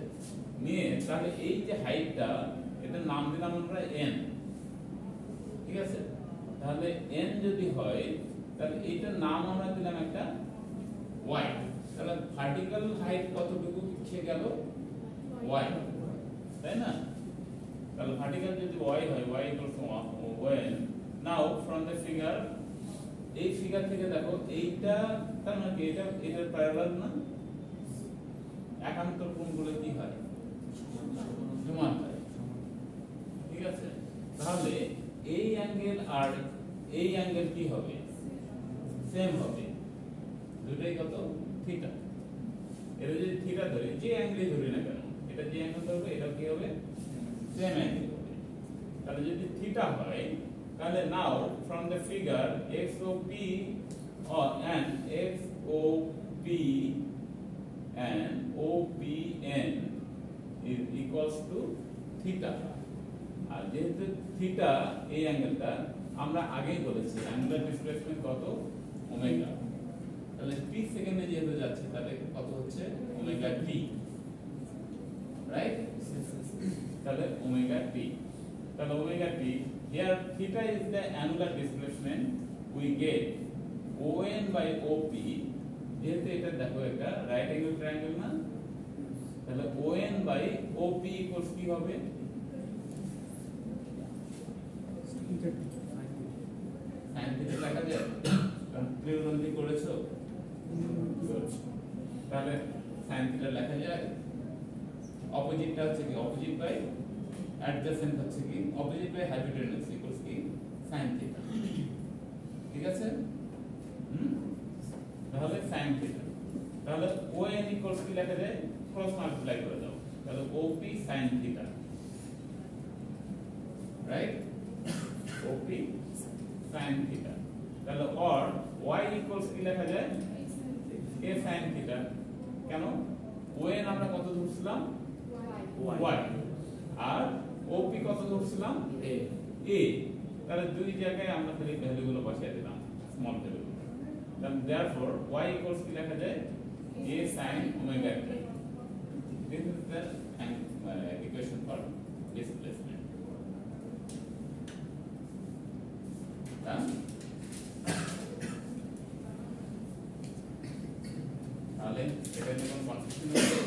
নিয়ে তাহলে এই যে হাইটটা, এটার নাম দিলাম আমরা n, ঠিক আছে। তাহলে n যদি হয়, তাহলে এইটার নাম আমরা দিলাম একটা y, তাহলে ভার্টিক্যাল হাইট কতটুকু সে গেল, y, তাই না। তাহলে ভার্টিক্যাল যদি y হয়, y equals to 1, now from the figure, এই ফিগার থেকে দেখো এইটা, তার মানে কি এটা এটার প্যারালাল না, একান্তর কোণগুলো কি হয়, সমান হয়, ঠিক আছে। তাহলে এই অ্যাঙ্গেল আর এই অ্যাঙ্গেল কি হবে, সেম হবে, দুটোই কত, থিটা। এটা যদি থিটা ধরি, যে অ্যাঙ্গেলই ধরি না কেন, এটা যে অ্যাঙ্গেল ধরবে, এটা কি হবে, সেম অ্যাঙ্গেল হবে। তাহলে যদি থিটা হয়, তাহলে নাও from the figure XOP and XOP and OPN is equals to theta, আর যেহেতু থিটা এই অ্যাঙ্গেলটা আমরা আগেই বলেছি অ্যাঙ্গুলার ডিসপ্লেসমেন্ট কত, ওমেগা, তাহলে t সেকেন্ডে যেহেতু যাচ্ছে, তাহলে কত হচ্ছে, ওমেগা t, রাইট। তাহলে ওমেগা t, তাহলে omega t, here theta is the angular displacement, we get ON by OP, যেহেতু এটা দেখো একটা রাইট অ্যাঙ্গেল ট্রায়াঙ্গেল না, তাহলে ON by OP equals কি হবে, sin theta লেখা যায়, কারণ ত্রিকোণমিতি করেছো, তাহলে sin theta লেখা যায়। অপোজিটটা হচ্ছে কি, অপোজিট বাই অ্যাডজেসেন্ট হচ্ছে কি, অপোজিট বাই হাইপোটেনাস ইকুয়ালস কি, sin theta, ঠিক আছে। তাহলে sin theta, তাহলে ON ইকুয়ালস কি লেখা যায়, ক্রস মাল্টিপ্লাই করে দাও, তাহলে OP sin theta, right, OP sin theta। তাহলে or y ইকুয়ালস কি লেখা যায়, a sin theta, কেন, ON আমরা কত ধরছিলাম, y, আর OP কত ধরছিলাম, a, তাহলে দুই জায়গায় আমরা খালি ভ্যালুগুলো বসাই দিলাম, small value, then therefore y equals কি লেখা যায়, a sin omega t, this is the equation for displacement, তাহলে এটা নিয়ে কোনো কনফিউশন আছে,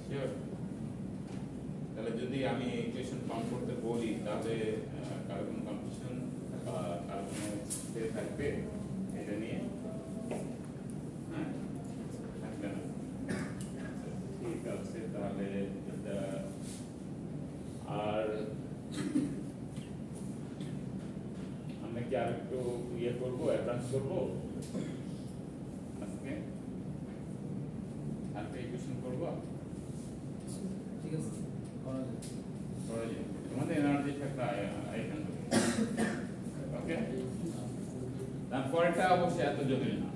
শিওর। তাহলে যদি আমি ইকুয়েশন ফাউন্ড করতে বলি, তাহলে কারো কোনো কনফিউশন বা কারো কোনো থাকবে এটা নিয়ে, হ্যাঁ, থাকবে না, ঠিক আছে। তাহলে এটা আর আমরা কি আর একটু ইয়ে করবো, অ্যাডভান্স করবো আজকে, আরেকটা ইকুয়েশন করবো, ঠিক আছে, করা যায়। তোমাদের এনার্জি থাকলে পরেরটা অবশ্যই এত জটিল না,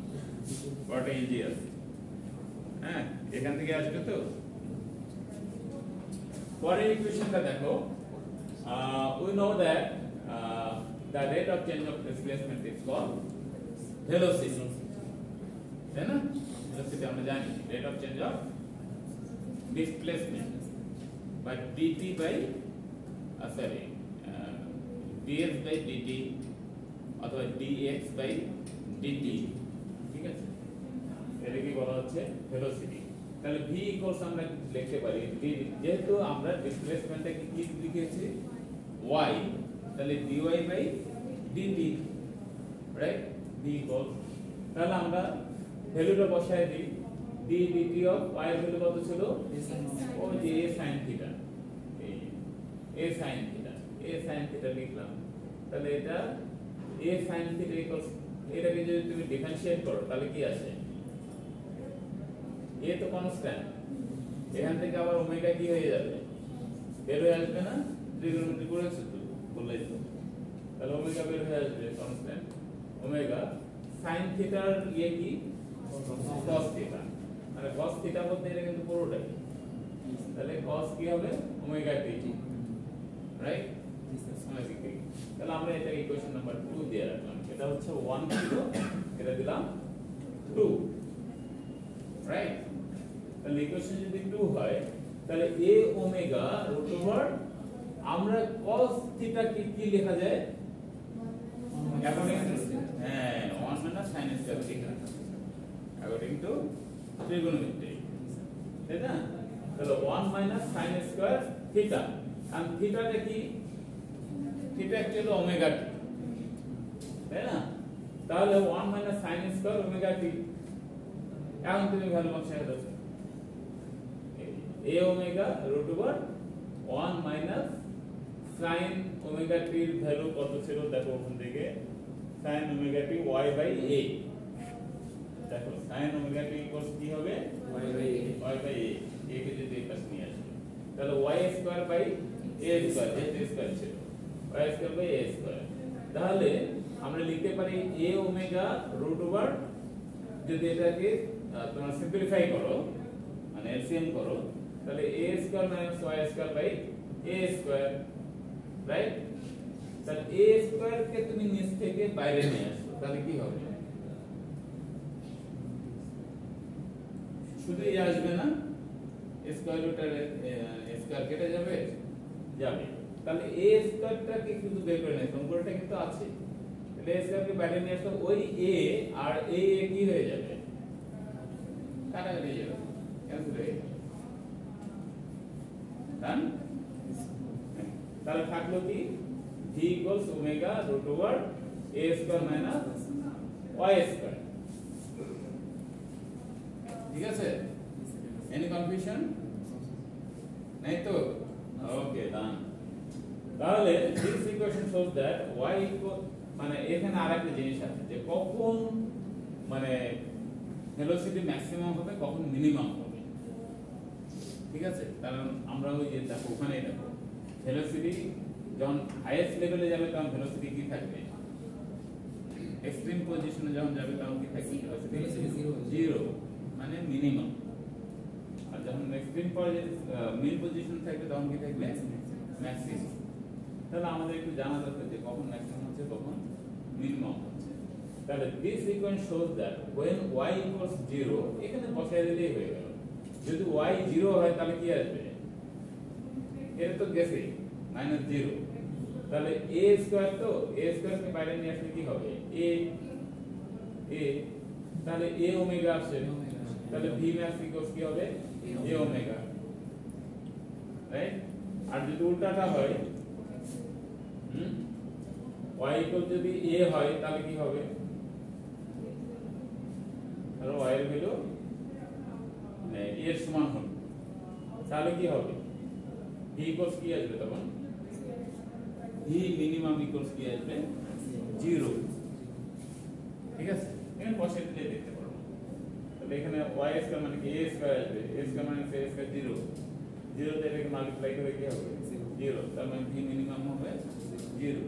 পরেরটা ইজি আছে। হ্যাঁ, এখান থেকে আসবে তো। পরের ইকুয়েশনটা দেখো, we know that the rate of change of displacement is called velocity, তাই না? velocity আমরা জানি, rate of change of displacement by dt by ds by dt অথবা dx by dt, ঠিক আছে? এটা কি বলা হচ্ছে ভেলোসিটি। তাহলে v ইকুয়ালস আমরা লিখতে পারি যেহেতু আমরা ডিসপ্লেসমেন্টটাকে কি লিখেছি y, তাহলে dy by dt, right? v equals, তাহলে আমরা ভ্যালুটা বসায় দিই, d dt অফ y এর ভ্যালু কত ছিল? ও যে a sin theta, a sin theta, a sin theta লিখলাম। তাহলে এটা a sin থিটা ইকুয়ালস, এটাকে যদি তুমি ডিফারেন্সিয়েট করো তাহলে কি আসে? এ তো কনস্ট্যান্ট, এখান থেকে আবার ওমেগা কি হয়ে যাবে? বের হয়ে আসবে না? ট্রিগোনোমেট্রি করেছো তো, বললেই তো। তাহলে ওমেগা বের হয়ে আসবে কনস্ট্যান্ট, ওমেগা sin থিটার ইয়ে কি? cos থিটা, মানে cos থিটা বলতে এটা কিন্তু পুরোটাই, তাহলে cos কি হবে? Omega t, right? Omega t. তাহলে আমরা এটা ইকুয়েশন নাম্বার 2 দিয়ে রাখলাম, এটা হচ্ছে 1 ছিল, এটা দিলাম 2, রাইট? তাহলে ইকুয়েশন যদি 2 হয় তাহলে a ওমেগা রুট ওভার, আমরা cos থিটা কি লেখা যায়? According to 1 minus sin square theta, according to trigonometry, তাই না? তাহলে 1 মাইনাস sin স্কয়ার থিটা, আর থিটাটা কি? থিটা অ্যাকচুয়ালি ওমেগা টি, তাই না? তাহলে 1 minus sin square omega t, এখন তুমি ভ্যালু বসায় দাও, a omega root over 1 minus sin omega t এর ভ্যালু কত ছিল দেখো ওখান থেকে, sin omega T y by a, দেখো sin ওমেগা টি ইকুয়ালস কি হবে? y বাই a, a কে যদি এই পাশে নিয়ে আসবে তাহলে y square by a square, a square ছিল, y square by a square. তাহলে আমরা লিখতে পারি a ওমেগা রুট ওভার, যদি এটাকে তোমরা সিম্পলিফাই করো মানে এলসিএম করো, তাহলে a square minus y square by a square, right? তাহলে a স্কয়ার কে তুমি নিচ থেকে বাইরে নিয়ে আসো, তাহলে কি হবে? শুধু এই আসবে না, স্কয়ার রুটের স্কয়ার কেটে যাবে, যাবে। তাহলে a স্কয়ারটাকে কিন্তু বের করে নিয়ে সম্পর্কটা কিন্তু আছে, তাহলে a স্কয়ারকে বাইরে নিয়ে আসো, ওই a আর a কি হয়ে যাবে? কাটাকাটি যাবে, ক্যান্সেল হয়ে যাবে, ডান? তাহলে থাকলো কি? v equals omega root over a square minus y square, ঠিক আছে? এনি কনফিউশন নাই তো? Okay, done. তাহলে this equation shows that y equal, মানে এখানে আরেকটা জিনিস আছে যে কখন মানে ভেলোসিটি ম্যাক্সিমাম হবে, কখন মিনিমাম হবে, ঠিক আছে? কারণ আমরা ওই যে দেখো ওখানে দেখো ভেলোসিটি যখন হাইয়েস্ট লেভেলে যাবে তখন ভেলোসিটি কি থাকবে? এক্সট্রিম পজিশনে যখন যাবে তখন কি থাকবে? ভেলোসিটি জিরো, মানে মিনিমাম। আর যখন এক্সট্রিম মিন পজিশন থাকবে তখন কি থাকবে? ম্যাক্সিমাম। তাহলে আমাদের একটু জানা দরকার যে কখন ম্যাক্সিমাম হচ্ছে, কখন মিনিমাম হচ্ছে। তাহলে this equation shows that when y equals 0, এখানে বসায় দিলেই হয়ে গেল। যদি y 0 হয় তাহলে কি আসবে? এটা তো গেছে -0, তাহলে a স্কয়ার, তো a স্কয়ার কে বাইরে নিয়ে আসলে কি হবে? a, তাহলে a ওমেগা আসছে, তাহলে v max ইকুয়ালস কি হবে? a omega, right? আর যদি উল্টাটা হয়, y ইকুয়াল যদি a হয় তাহলে কি হবে? আর y এর ভ্যালু মানে a এর সমান হবে, তাহলে কি হবে? v ইকুয়ালস কি আসবে তখন? v মিনিমাম ইকুয়ালস কি আসবে? 0, ঠিক আছে? এখানে বসে দিলে দেখতে পারবো। তাহলে এখানে y স্কয়ার মানে কি? a স্কয়ার আসবে, a স্কয়ার মানে a স্কয়ার 0, 0 তে এটাকে মাল্টিপ্লাই করে কি হবে? 0, তার মানে v মিনিমাম হবে 0।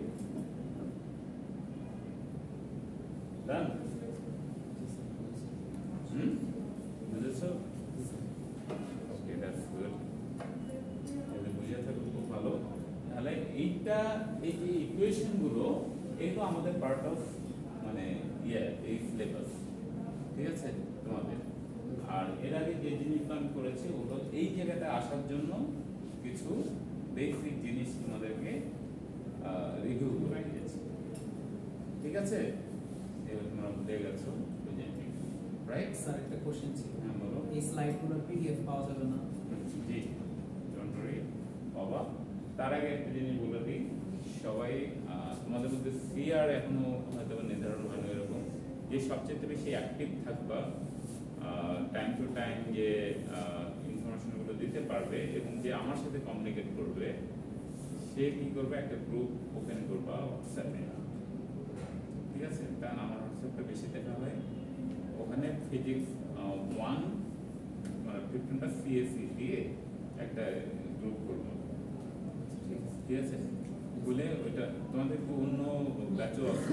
ডান? বুঝেছো? ওকে, দ্যাটস গুড। যদি বুঝে থাকো খুব ভালো। তাহলে এইটা, এই যে ইকুয়েশন গুলো, এগুলো আমাদের পার্ট অফ মানে এই সিলেবাস, ঠিক আছে তোমাদের। আর এর আগে যে জিনিসটা আমি করেছি ওগুলো এই জায়গাটা আসার জন্য কিছু বেসিক জিনিস তোমাদেরকে রিভিউ করে দিয়েছি, ঠিক আছে? এবার তোমরা বুঝে গেছো, রাইট? স্যার একটা কোশ্চেন ছিল, হ্যাঁ বলো। এই স্লাইডগুলোর পিডিএফ পাওয়া যাবে না? জি, ডোন্ট ওয়ারি বাবা। তার আগে একটা জিনিস বলে দিই, সবাই তোমাদের মধ্যে সিআর এখনো হয়তো নির্ধারণ হয়নি এরকম, যে সবচেয়ে বেশি অ্যাক্টিভ থাকবা, টাইম টু টাইম যে ইনফরমেশনগুলো দিতে পারবে এবং যে আমার সাথে কমিউনিকেট করবে, সে কি করবে, একটা গ্রুপ ওপেন করবা হোয়াটসঅ্যাপে, ঠিক আছে? কারণ আমার হোয়াটসঅ্যাপটা বেশি দেখা হয়, ওখানে ফিজিক্স 1 মানে 15টা সিএসসি দিয়ে একটা গ্রুপ করবো, ঠিক আছে? বলে ওইটা তোমাদের তো অন্য ব্যাচও আছে,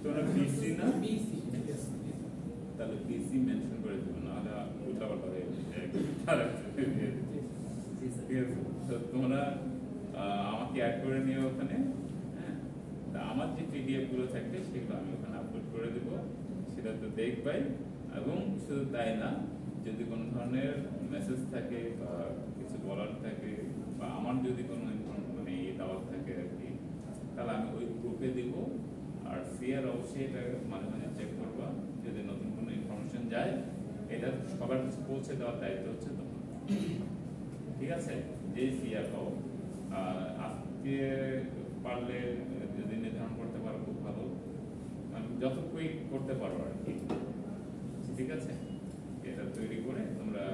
তোমরা পিসি না? পিসি তাহলে পিসি মেনশন করে দেবো, নাহলে উল্টাপাল্টা হয়ে যাবে। ঠিক আছে, তো তোমরা আমাকে অ্যাড করে নিও ওখানে, হ্যাঁ? তা আমার যে পিডিএফ গুলো থাকবে সেগুলো আমি ওখানে আপলোড করে দেবো, সেটা তো দেখবাই। এবং শুধু তাই না, যদি কোনো ধরনের মেসেজ থাকে বা কিছু বলার থাকে বা আমার যদি কোনো মানে দেওয়ার থাকে আর কি, তাহলে আমি ওই গ্রুপে দিব। আর সিআর অবশ্যই এটা মাঝে মাঝে চেক করবা, যদি নতুন কোনো ইনফরমেশন যায় এটা সবার কাছে পৌঁছে দেওয়ার দায়িত্ব হচ্ছে তোমার, ঠিক আছে? যে সিআর হও, আজকে পারলে যদি নির্ধারণ করতে পারো খুব ভালো, মানে যত কুইক করতে পারো আর কি, ঠিক আছে? এটা তৈরি করে তোমরা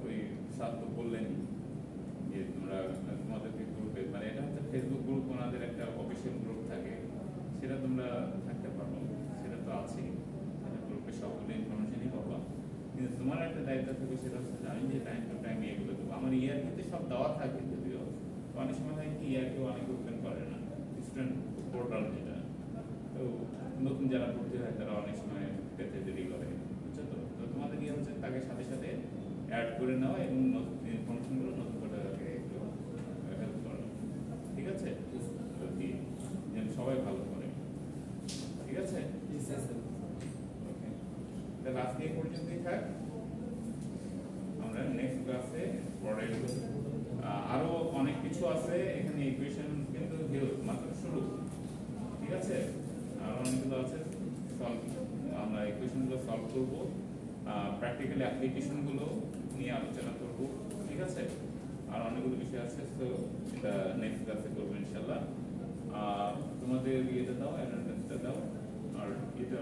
ওই সাথে বললেন যে তোমরা তোমাদেরকে গ্রুপে, মানে এটা হচ্ছে ফেসবুক গ্রুপ, ওনাদের একটা অফিসিয়াল গ্রুপ থাকে, সেটা তোমরা থাকতে পারো, সেটা তো আছেই, গ্রুপে সবগুলো ইনফরমেশনই পাবা। কিন্তু তোমার একটা দায়িত্ব থাকে, সেটা হচ্ছে আমি যে টাইম টু টাইম এগুলো দেবো। আমার ইয়ারকিতে সব দেওয়া থাকে যদিও, অনেক সময় হয় কি ইয়ারকেও অনেক ওপেন করে না, স্টুডেন্ট পোর্টাল যেটা, তো নতুন যারা ভর্তি হয় তারা অনেক সময় পেতে দেরি করে, বুঝছো তো? তো তোমাদের ইয়ে হচ্ছে তাকে সাথে সাথে অ্যাড করে নেওয়া এবং নতুন ইনফরমেশনগুলো নতুন করে হেল্প করা, ঠিক আছে? তো দিয়ে যেন সবাই ভালো করে, ঠিক আছে? ওকে, তাহলে আজকে এই পর্যন্তই থাক। আমরা নেক্সট ক্লাসে পরে আরো অনেক কিছু আছে এখানে, ইকুয়েশন কিন্তু মাত্র শুরু, ঠিক আছে? আরো অনেকগুলো আছে সলভ, আমরা ইকুয়েশনগুলো সলভ করবো, প্র্যাকটিক্যাল অ্যাপ্লিকেশনগুলো নিয়ে আলোচনা করব, ঠিক আছে? আর অনেকগুলো বিষয় আছে, তো এটা নেক্সট ক্লাসে করবো ইনশাল্লাহ। তোমাদের ইয়েটা দাও, অ্যাটেন্ডেন্সটা দাও, আর এটা